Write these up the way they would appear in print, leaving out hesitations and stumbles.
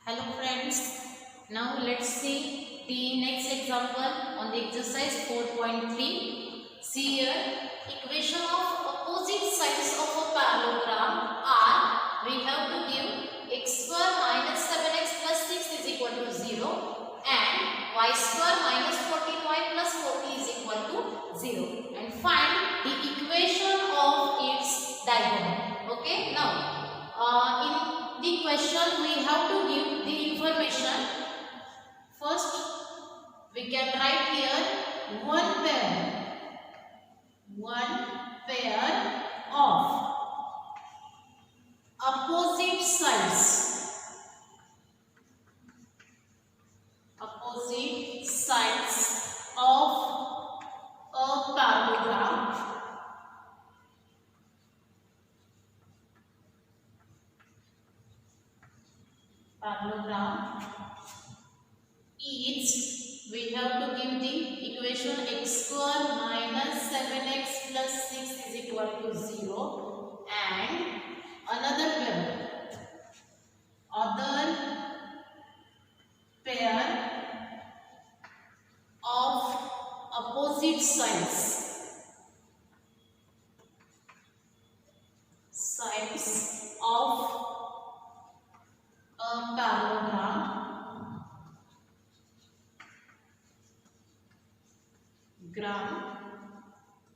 Hello friends, now let's see the next example on the exercise 4.3. See here, equation of opposite sides of a parallelogram are, we have to give x square minus 7x plus 6 is equal to 0 and y square minus 14y plus 40 is equal to 0 and find the equation of its diagonal. Okay, now in the question we have to give the information. First we can write here one pair of opposite sides of a parallelogram each we have to give the equation x square minus 7x plus 6 is equal to 0 and other pair of opposite sides of a parallelogram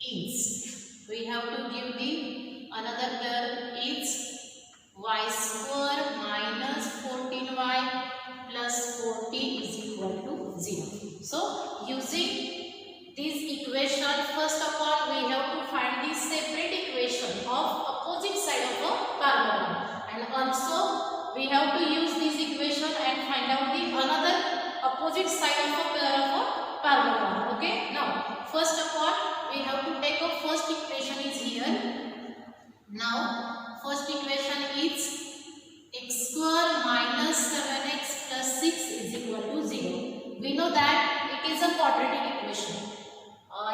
is, we have to give the another pair is y square minus 14y plus 40 is equal to 0. So using this equation, first of all we have to find the separate equation of opposite side of a parallelogram, and also we have to use this equation and find out the another opposite side of a pair of a parallelogram. Okay, now first of all we have to take a first equation is here. Now first equation is x square minus 7x plus 6 is equal to 0. We know that it is a quadratic equation.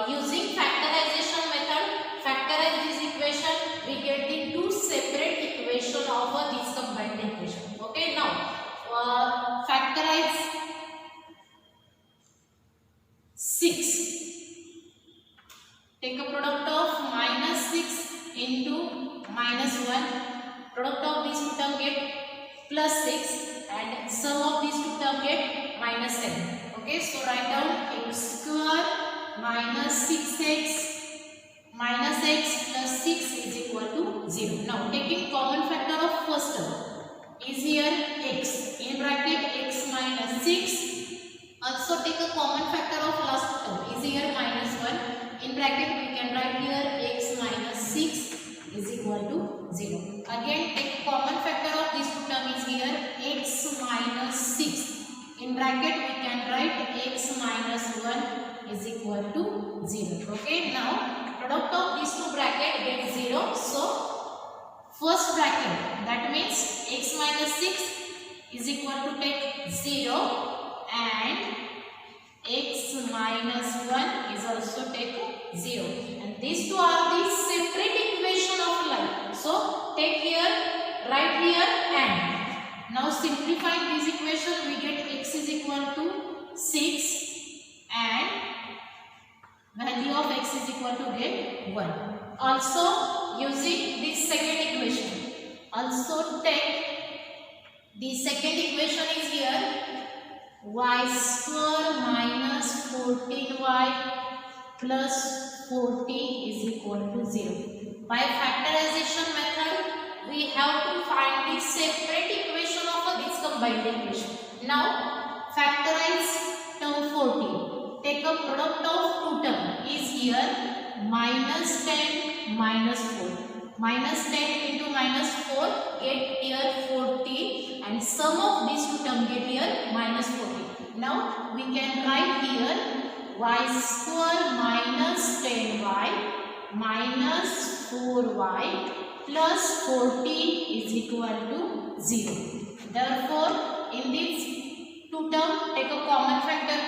Using factorization method, factorize this equation, we get the two separate equation of this combined equation. Okay, now factorize 6. Take a product of minus 6 into minus 1. Product of these two terms get plus 6 and sum of these two terms get minus 7. Okay, so write down x square minus 6x minus x plus 6 is equal to 0. Now taking common factor of first term is here x, in bracket x minus 6. Also take a common factor of last term is here minus 1. In bracket we can write here x minus 6 is equal to 0. Again take a common factor of this two term is here x minus 6. In bracket we can write x minus 1 is equal to 0. Okay, now product of these two bracket gets 0. So first bracket, that means x minus 6 is equal to take 0 and x minus 1 is also take 0, and these two are the separate equation of line. So take here, write here, and now simplifying this equation we get x is equal to 6 and value of x is equal to get 1. Also using this second equation, also take the second equation is here y square minus 14y plus 40 is equal to 0. By factorization method we have to find the separate equation of this combined equation. Now factorize term 40. Take a product of two term is here minus 10 minus 4. Minus 10 into minus 4 get here 40 and sum of these two term get here minus 40. Now we can write here y square minus 10y minus 4y plus 40 is equal to 0. Therefore in this two term take a common factor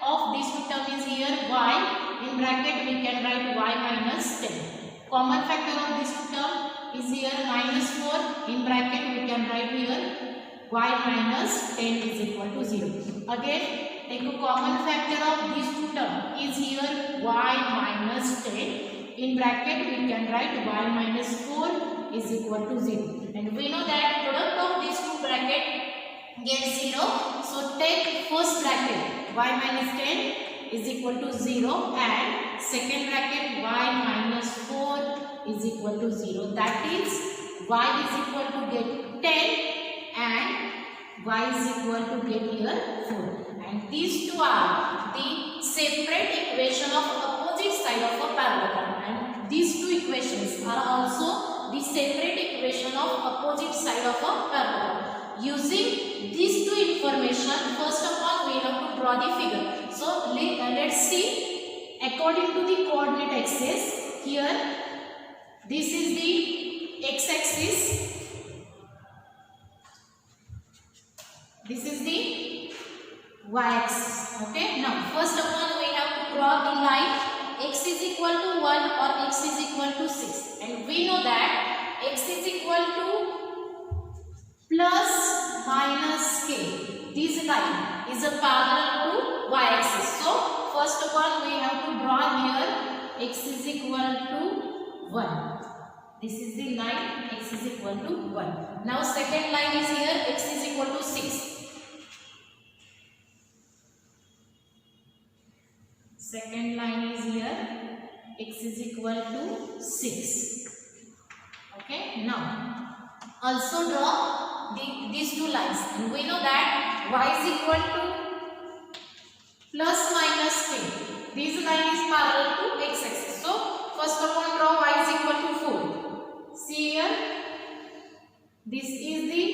of these two term is here y. In bracket we can write y minus 10. Common factor of this two term is here minus 4. In bracket we can write here y minus 10 is equal to 0. Again, take a common factor of these two terms is here y minus 10. In bracket we can write y minus 4 is equal to 0. And we know that product of these two bracket gets 0. So take first bracket y minus 10 is equal to 0 and second bracket y minus 4 is equal to 0. That is y is equal to get 10 and y is equal to get here 4. And these two are the separate equation of opposite side of a parallelogram. And these two equations are also the separate equation of opposite side of a parallelogram. Using these two information, first of all we have to draw the figure. So let's see according to the coordinate axis. Here this is the x-axis, this is the y-axis. Okay, now first of all we have to draw the line x is equal to 1 or x is equal to 6, and we know that x is equal to plus minus k. This line is a parallel to y-axis. So first of all we have to draw here x is equal to 1. This is the line x is equal to 1. Now second line is here x is equal to 6. Second line is here x is equal to 6. Okay, now also draw these two lines, and we know that y is equal to plus minus k. This line is parallel to x-axis. So first of all draw y is equal to 4. See here, this is the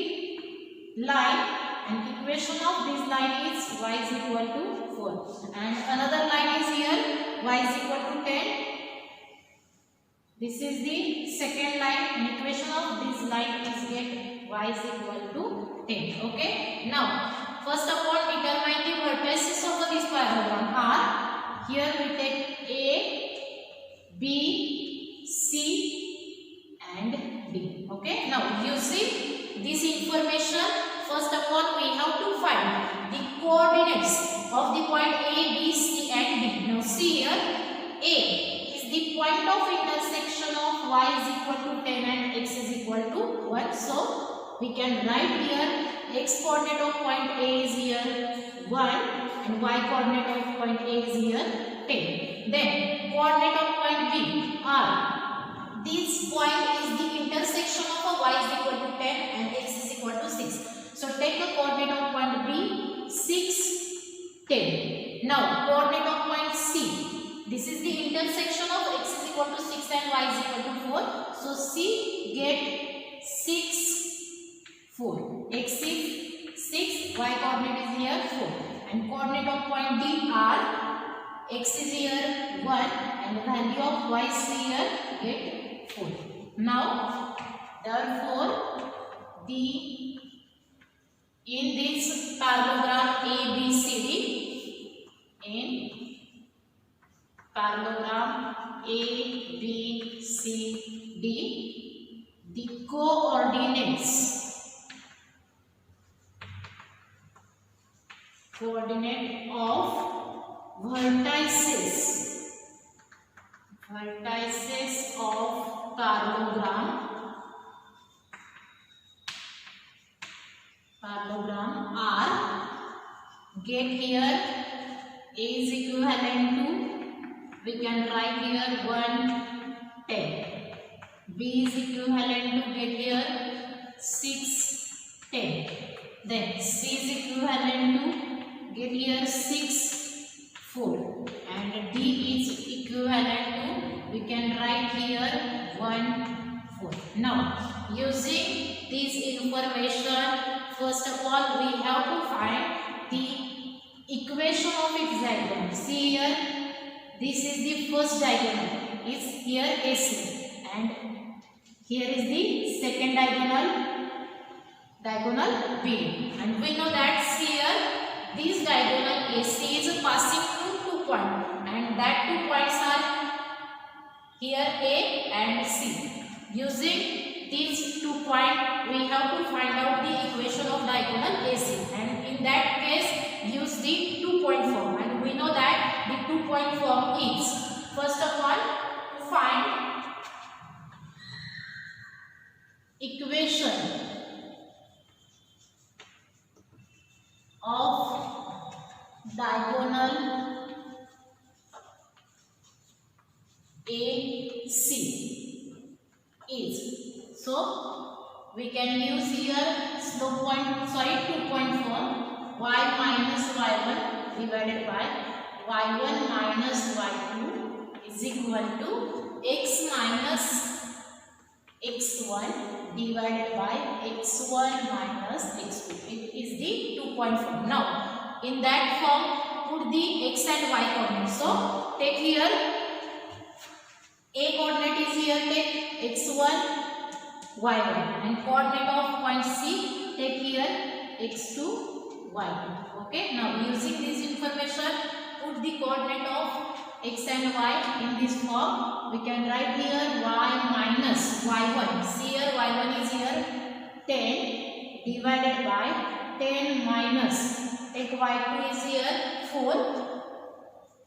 line and equation of this line is y is equal to 4. And another line is here y is equal to 10. This is the second line and equation of this line is get y is equal to 10. Okay, now first of all determine the vertices of this parallelogram are, here we take A, B, C and D. Okay, now using this information, first of all we have to find the coordinates of the point A, B, C and D. Now see here, A is the point of intersection of y is equal to 10 and x is equal to 1. So we can write here x coordinate of point A is here 1 and y coordinate of point A is here 10. Then coordinate of point B are, this point is the intersection of a y is equal to 10 and x is equal to 6. So take the coordinate of point B 6, 10. Now coordinate of point C, this is the intersection of x is equal to 6 and y is equal to 4. So C get 6, 4. X is 6, y coordinate is here 4. And coordinate of point D are, x is here 1 and the value of y is here get 4. Now therefore in this parallelogram ABCD, in parallelogram ABCD, the coordinate of vertices of parallelogram are, get here A is equivalent to, we can write here 1, 10. B is equivalent to, get here 6, 10. Then C is equivalent to, get here 6, 4. And D is equivalent to, we can write here 1, 4. Now using this information, first of all we have to find the equation of its diagonal. See here, this is the first diagonal, is here AC, and here is the second diagonal B. And we know that here this diagonal AC is passing through 2 points, and that 2 points are here A and C. Using these 2 points we have to find out the equation of diagonal AC, and in that case use the 2-point form, and we know that the 2-point form is, first of all, to find equation of diagonal AC is, so we can use here slope point, sorry, 2-point form, y minus y1 divided by y1 minus y2 is equal to x minus x1 divided by x1 minus x2. It is the 2-point form. Now in that form put the x and y coordinates. So take here a coordinate is here, take x1 y1, and coordinate of point C take here x2 y2. Okay, now using this information put the coordinate of x and y in this form. We can write here y minus y1. See here y1 is here 10 divided by 10 minus, take y2 is here 4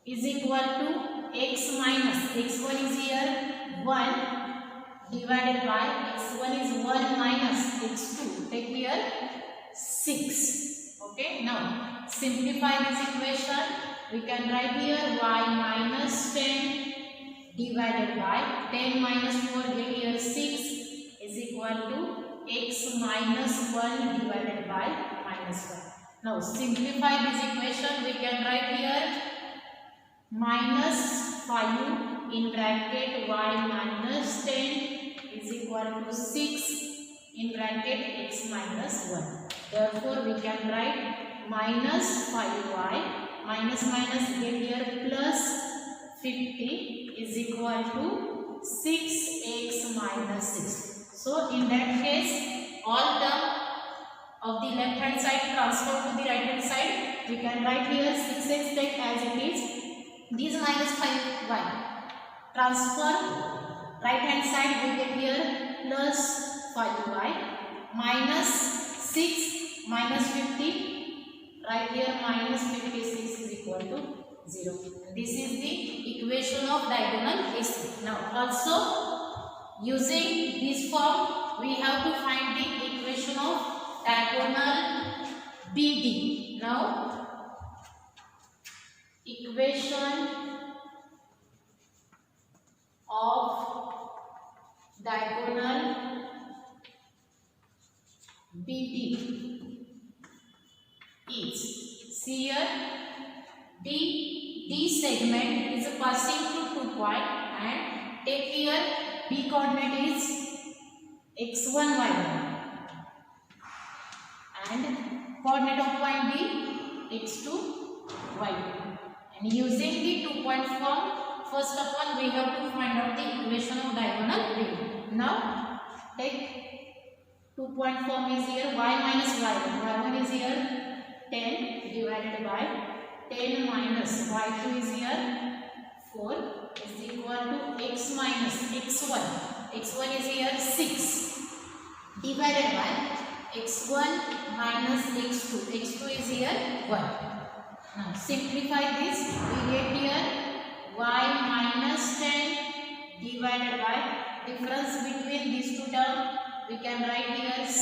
is equal to x minus x1 is here 1 divided by x1 is 1 minus x2, take here 6. Okay, now simplify this equation. We can write here y minus 10 divided by 10 minus 4, get here 6 is equal to x minus 1 divided by minus 1. Now simplify this equation. We can write here minus 5 in bracket y minus 10 is equal to 6 in bracket x minus 1. Therefore we can write minus 5y minus minus get here plus 50 is equal to 6x minus 6. So in that case all term of the left hand side transfer to the right hand side. We can write here 6x take as it is. This minus 5y transfer right hand side, we get here plus 5y minus 6 minus 50, right here minus 56 is equal to 0. This is the equation of diagonal AC. Now also using this form we have to find the equation of diagonal BD. Now equation of diagonal BD is, see here D segment is passing through 2 point, and take here B coordinate is x1 y1 and coordinate of point B x2 y2. And using the 2-point form, first of all we have to find out the equation of diagonal BD. Now take 2-point form is here y minus y1. y1 is here 10 divided by 10 minus y2 is here 4 is equal to x minus x1. x1 is here 6 divided by x1 minus x2. x2 is here 1. Now simplify this. We get here y minus 10 divided by difference between these two terms. We can write here 6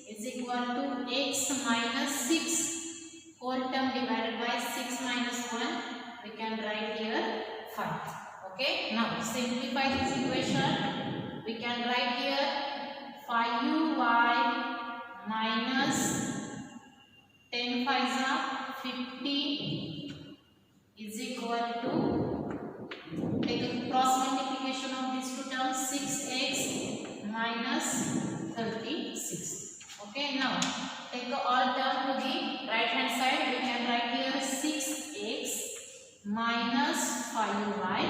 is equal to x minus 6 whole term divided by 6 minus 1. We can write here 5. Okay. Now simplify this equation. We can write here 5y minus 10 5 50 is equal to, take a cross multiplication of these two terms, 6x minus 36. Okay, now take all term to the right hand side. We can write here 6x minus 5y,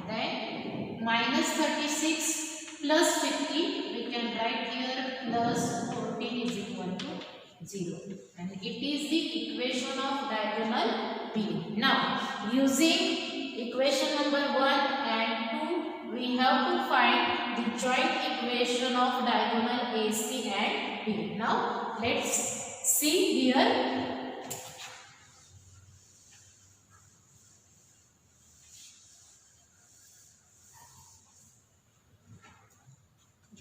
then minus 36 plus 50. We can write here plus 14 is equal to 0, and it is the equation of diagonal B. Now using equation number 1 and 2 we have to find the joint equation of diagonal AC and B. Now let's see here.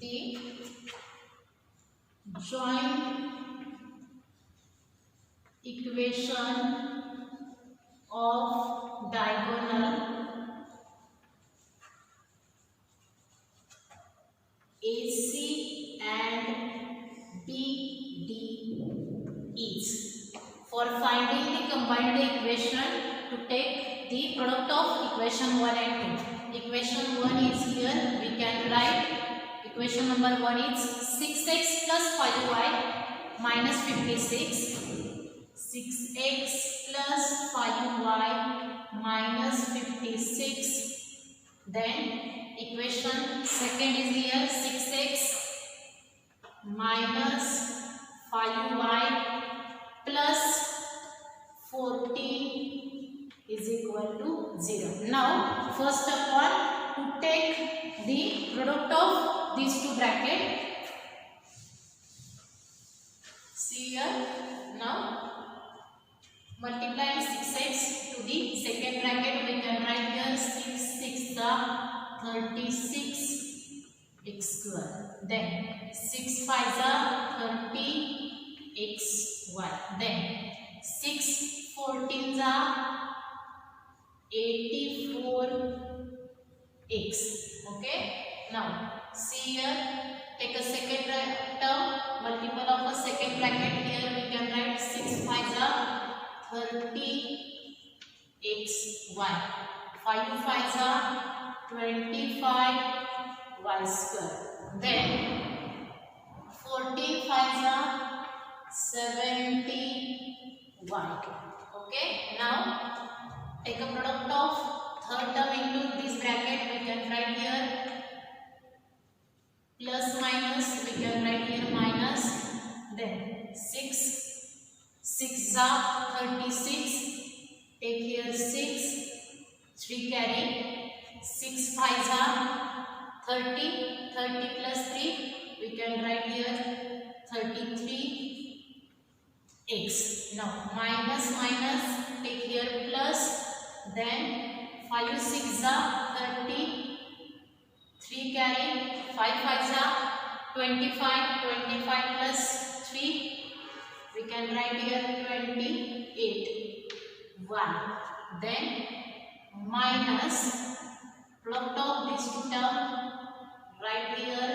The joint equation of diagonal AC and BD is. For finding the combined equation, to take the product of equation 1 and 2. Equation 1 is here. We can write equation number 1 is 6x plus 5y minus 56. 6x plus 5y minus 56. Then equation second is here, 6x minus 5y plus 14 is equal to 0. Now first of all, to take the product of these two brackets. See here, now multiplying 6x to the second bracket, we can write here 6 6 36 x square. Then 6 5 30 x y. Then 6 14 84 x. Okay. Now see here, take a second term, multiple of a second bracket. Here we can write 6 5 30 x y. 5 5 25 y square. Then 14 5 70 y. Okay. Now take a product of third term into this bracket. We can write here plus minus. We can write here minus. Then 6 6 36. Take here 6. 3 carry. 6 5 30. 30 plus 3. We can write here 33 x. Now minus minus. Take here plus. Then 5 6 30. 3 carry. 5 5 25. 25 plus 3. We can write here 28 y. Then minus product of these two terms, right here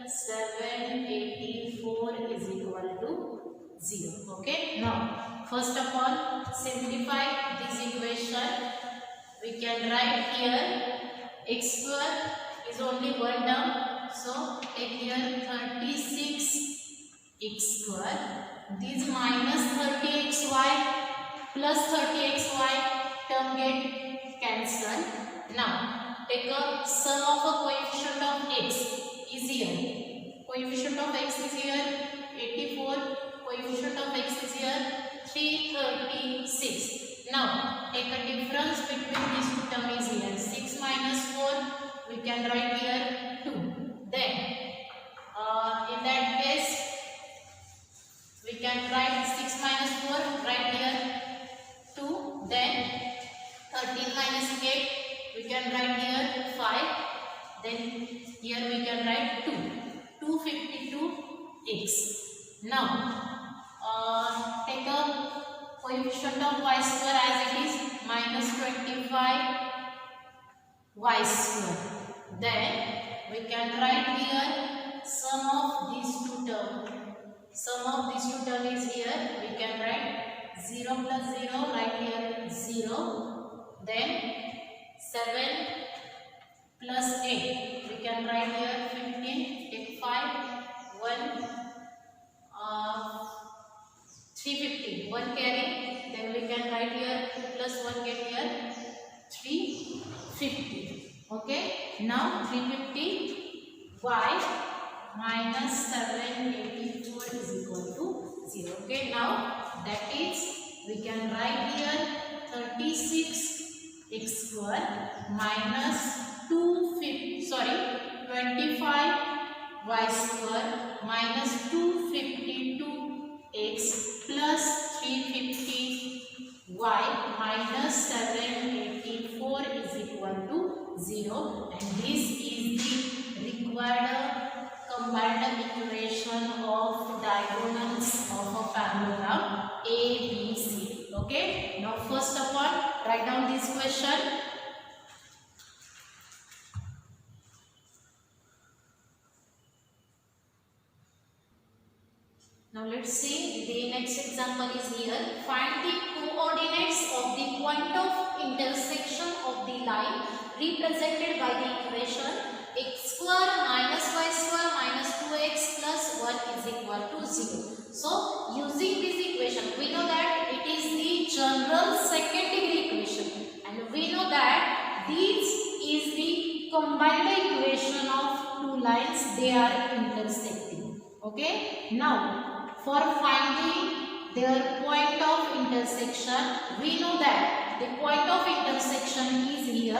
784 is equal to 0. Okay. Now first of all, simplify this equation. We can write here x square is only one term, so take here 36 x square. This minus 30xy plus 30xy term get cancelled. Now take a sum of a coefficient of x is here. Coefficient of x is here 84. Coefficient of x is here 336. Now take a difference between these two terms is here. 6 minus 4 we can write here 2. Then in that case we can write 6 minus 4 right here 2. Then 13 minus 8 we can write here 5. Then here we can write 2. 252x. Now take a coefficient of y square as it is minus 25 y square. Then we can write here sum of these two terms. Sum of these two terms is here. We can write 0 plus 0 right here 0. Then 7 plus 8 we can write here 15. Take 5 1 350 1 carry. Then we can write here 2 plus 1 get here 350. Okay. Now 350 y minus 784 is equal to 0. Okay. Now that is we can write here 36 x square minus 250 25y square minus 252x plus 350y minus 784 is equal to 0, and this is the required combined equation of diagonals of a parallelogram ABC. Okay, now first of all write down this question. Now let's see, the next example is here. Find the coordinates of the point of intersection of the line represented by the equation x square minus y square minus 2x plus 1 is equal to 0. So using this equation, we know that it is the general second degree equation, and we know that this is the combined equation of two lines, they are intersecting. Okay, now for finding their point of intersection, we know that the point of intersection is here.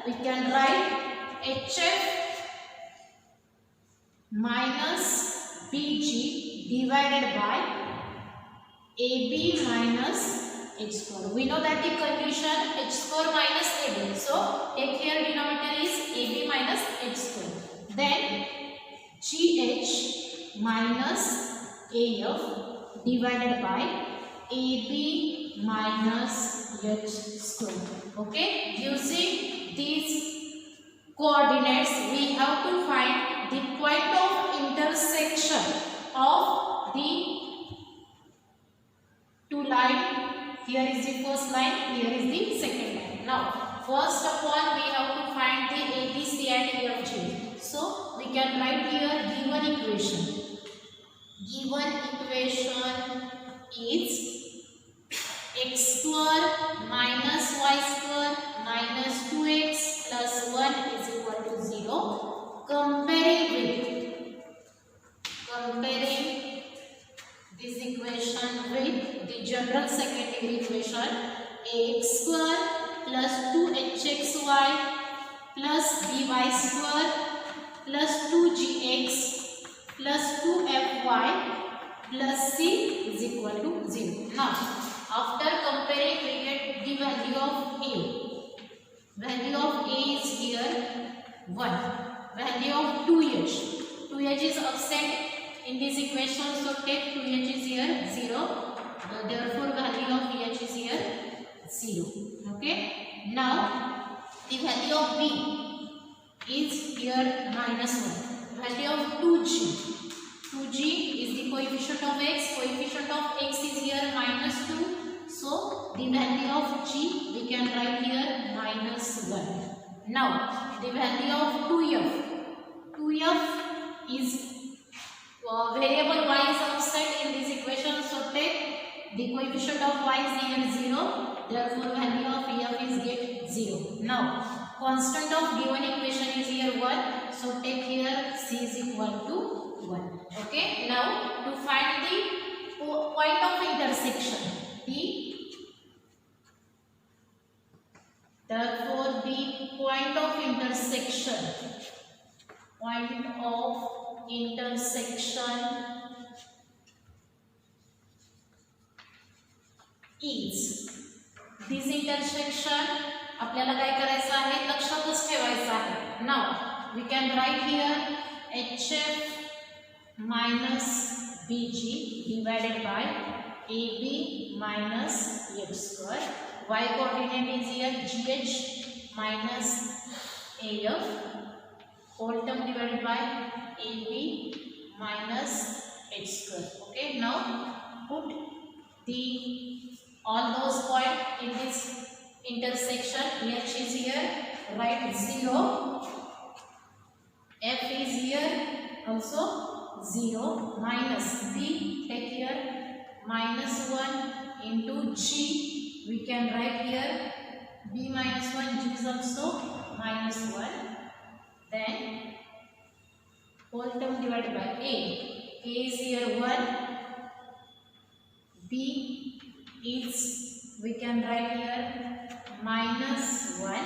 We can write HF minus BG divided by AB minus H square. We know that the condition H square minus AB. So take here denominator is AB minus H square. Then GH minus AF divided by AB minus H square. Okay, using these coordinates we have to find the point of intersection of the two lines. Here is the first line, here is the second line. Now first of all we have to find the ABC and EFG. So we can write here given equation. Given equation is x square minus y square minus 2x plus 1 is equal to 0. Comparing this equation with the general second degree equation, x square plus 2hxy plus by square plus 2gx plus 2fy plus c is equal to 0. Now after comparing we get the value of a. Value of a is here 1. Value of 2h. 2h is absent in this equation, so take 2h is here 0. Therefore value of h is here 0. Okay. Now the value of b is here minus 1. Value of 2g. 2g is the coefficient of x. Coefficient of x is here minus 2. So the value of g we can write here minus 1. Now the value of 2f. 2f is variable y is absent in this equation. So take the coefficient of y is here 0. Therefore value of f is get 0. Now constant of given equation is here 1. So take here c is equal to 1. Okay. Now to find the point of intersection, therefore the point of intersection is this intersection. आपल्याला काय करायचं आहे, लक्षातच ठेवायचं आहे. Now we can write here HF minus BG divided by AB minus H square. Y coordinate is here GH minus AF, whole term divided by AB minus H square. Okay, now put the all those points in this intersection. H is here, write 0. F is here also 0. Minus B, take here minus 1 into G. We can write here B minus 1, G is also minus 1. Then whole term divided by A. A is here 1. B is, we can write here minus 1.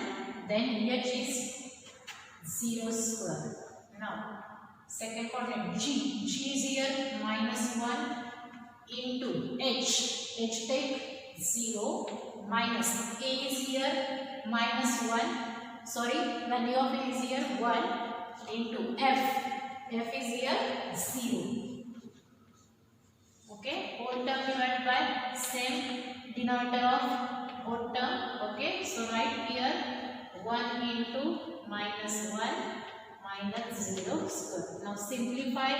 Then H is 0 square. Now second coordinate G is here -1 into H take 0 minus A is here -1, sorry, value of A is here 1 into F is here 0. Okay, whole term divided by same denominator of whole term. Okay, so write here 1 into -1 minus 0 square. Now simplify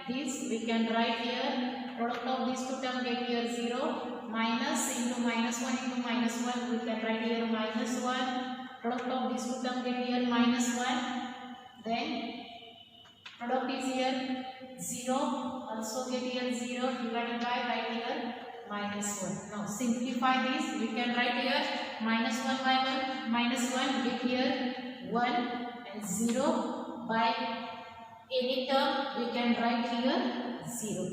this, we can write here product of these two terms get here 0, minus into -1 into -1, we can write here -1, product of these two terms get here -1, then product is here 0, also get here 0 divided by right here -1. Now simplify this, we can write here -1 by 1, -1 get here 1 and 0 by any term we can write here 0.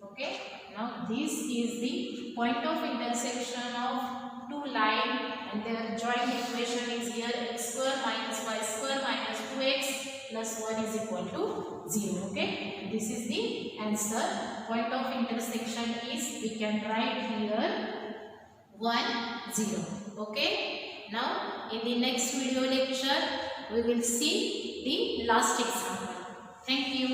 Okay, now this is the point of intersection of two lines and their joint equation is here x square minus y square minus 2x plus 1 is equal to 0. Okay, this is the answer. Point of intersection is, we can write here 1 0. Okay, now in the next video lecture we will see the last example. Thank you.